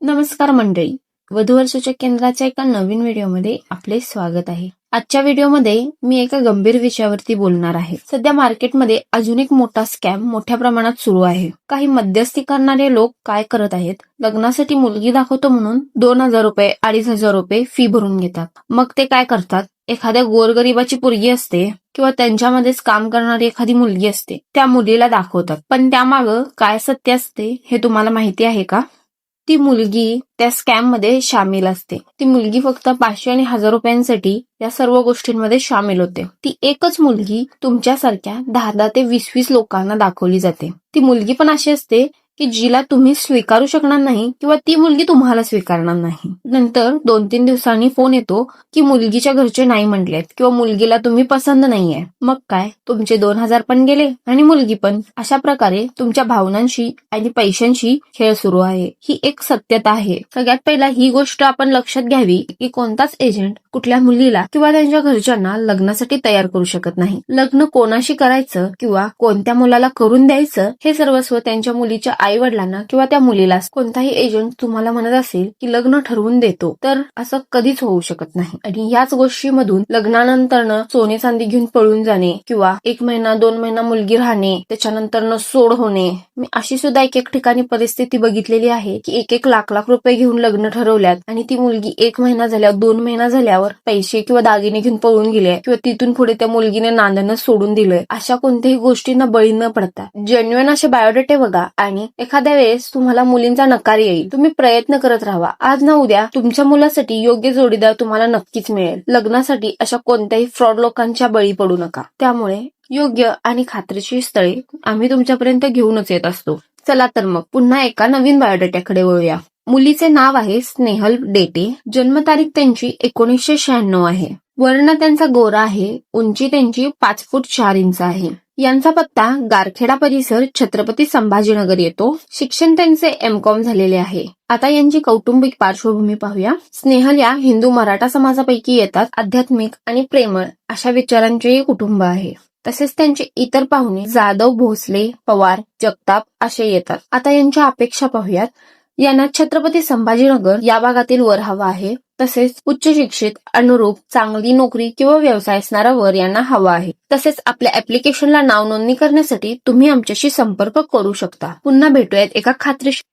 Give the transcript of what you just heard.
नमस्कार मंडळी, वधूवर सूचक केंद्राच्या एका नवीन व्हिडिओमध्ये आपले स्वागत आहे. आजच्या व्हिडिओमध्ये मी एका गंभीर विषयावरती बोलणार आहे. सध्या मार्केटमध्ये अजून एक मोठा स्कॅम मोठ्या प्रमाणात सुरू आहे. काही मध्यस्थी करणारे लोक काय करत आहेत, लग्नासाठी मुलगी दाखवतो म्हणून 2,000 रुपये 2,500 रुपये फी भरून घेतात. मग ते काय करतात, एखाद्या गोरगरिबाची पोरगी असते किंवा त्यांच्यामध्येच काम करणारी एखादी मुलगी असते, त्या मुलीला दाखवतात. पण त्यामागं काय सत्य असते हे तुम्हाला माहिती आहे का? ती मुलगी त्या स्कॅम मध्ये सामील असते. ती मुलगी फक्त 500 आणि 1000 रुपयांसाठी या सर्व गोष्टींमध्ये सामील होते. ती एकच मुलगी तुमच्यासारख्या 10 ते 20 लोकांना दाखवली जाते. ती मुलगी पण अशी असते की जिला तुम्ही स्वीकारू शकणार नाही किंवा ती मुलगी तुम्हाला स्वीकारणार नाही. नंतर 2-3 दिवसांनी फोन येतो की मुलगीच्या घरचे नाही म्हटलेत किंवा मुलगीला तुम्ही पसंत नाहीये. मग काय, तुमचे 2,000 पण गेले आणि मुलगी पण. अशा प्रकारे तुमच्या भावनांशी आणि पैशांशी खेळ सुरू आहे. ही एक सत्यता आहे. सगळ्यात पहिला ही गोष्ट आपण लक्षात घ्यावी की कोणताच एजंट कुठल्या मुलीला किंवा त्यांच्या घरच्यांना लग्नासाठी तयार करू शकत नाही. लग्न कोणाशी करायचं किंवा कोणत्या मुलाला करून द्यायचं हे सर्वस्व त्यांच्या मुलीच्या आई वडिलांना किंवा त्या मुलीला. कोणताही एजंट तुम्हाला म्हणत असेल की लग्न ठरवून देतो, तर असं कधीच होऊ शकत नाही. आणि याच गोष्टीमधून लग्नानंतरनं सोने चांदी घेऊन पळून जाणे किंवा 1 महिना 2 महिना मुलगी राहणे, त्याच्यानंतर सोड होणे. मी अशी सुद्धा एक ठिकाणी परिस्थिती बघितलेली आहे की 1 लाख रुपये घेऊन लग्न ठरवल्यात आणि ती मुलगी 1 महिना झाल्यावर 2 महिना झाल्यावर पैसे किंवा दागिने घेऊन पळून गेले किंवा तिथून पुढे त्या मुलगीने नांदणं सोडून दिलंय. अशा कोणत्याही गोष्टींना बळी न पडता जेन्युइन असे बायोडेटे बघा. आणि एखाद्या वेळेस तुम्हाला मुलींचा नकार येईल, तुम्ही प्रयत्न करत राहा. आज ना उद्या तुमच्या मुलासाठी योग्य जोडीदार तुम्हाला नक्कीच मिळेल. लग्नासाठी अशा कोणत्याही फ्रॉड लोकांच्या बळी पडू नका. त्यामुळे योग्य आणि खात्रीशीर स्थळे आम्ही तुमच्यापर्यंत घेऊनच येत असतो. चला तर मग पुन्हा एका नवीन बायोडेट्याकडे वळूया. मुलीचे नाव आहे स्नेहल डेटे. जन्मतारीख त्यांची 1996 आहे. वर्ण त्यांचा गोरा आहे. उंची त्यांची 5 फूट 4 इंच आहे. यांचा पत्ता गारखेडा परिसर, छत्रपती संभाजीनगर येतो. शिक्षण त्यांचे M.Com झालेले आहे. आता यांची कौटुंबिक पार्श्वभूमी पाहूया. स्नेहल या हिंदू मराठा समाजापैकी येतात. आध्यात्मिक आणि प्रेमळ अशा विचारांचे कुटुंब आहे. तसेच त्यांचे इतर पाहुणे जाधव, भोसले, पवार, जगताप असे येतात. आता यांच्या अपेक्षा पाहूयात. यांना छत्रपती संभाजीनगर या भागातील वर हवा आहे. तसेच उच्च शिक्षित, अनुरूप, चांगली नोकरी किंवा व्यवसाय असणारा वर यांना हवा आहे. तसेच आपल्या ऍप्लिकेशनला नाव नोंदणी करण्यासाठी तुम्ही आमच्याशी संपर्क करू शकता. पुन्हा भेटूयात एका खात्रीशीर